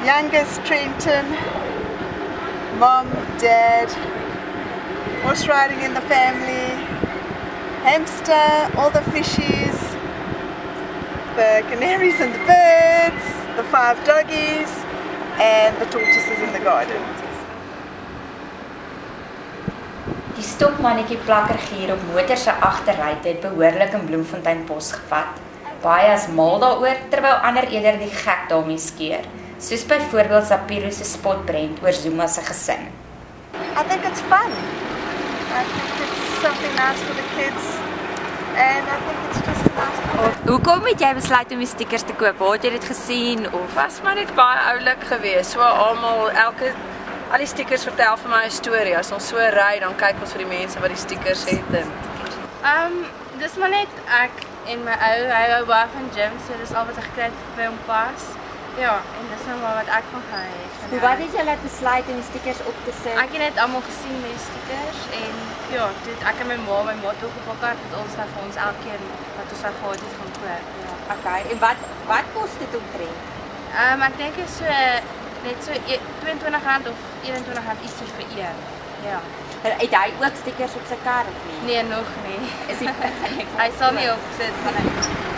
youngest Trenton, mom, dad, horse riding in the family, hamster, all the fishies, the canaries and the birds, the 5 doggies, and the tortoises in the garden. Die stopmannetjie plakkergier op motor se agterruit het behoorlik in Bloemfontein Pos gevat. Baie is mal daaroor, terwyl ander eerder die gek daarmee skeer, soos byvoorbeeld Sapiro se spotprent oor Zuma se gesin. I think it's fun. I think it's something nice for the kids, and I think it's just a nice product. Hoekom het jy besluit om die stickers te koop? Waar het jy dit gesien of Was maar net baie oulik geweest. So almal al die stickers vertel vir my 'n storie. As ons so ry, dan kyk ons vir die mense wat die stickers het en dis maar net ek en my ou, hy hou baie van gym, so dis al wat ek gekry het by hom pas. Ja, en dis nou maar wat ek van gehou het. hoe wat het jy laat besluit om die stickers op te sit? Ek het net almal gesien met stickers en ja, toe het ek en my ma toe gepakket het ons nou vir ons elkeen wat ons gehad het gaan koop. Ja. Okay, en wat kos dit omtrent? Ek dink is so net so R22 of R21 iets vir een. Ja. Het hy ook stickers op sy kar of nie? Nee, nog nie. Is hy Hy sal nie op sit nie.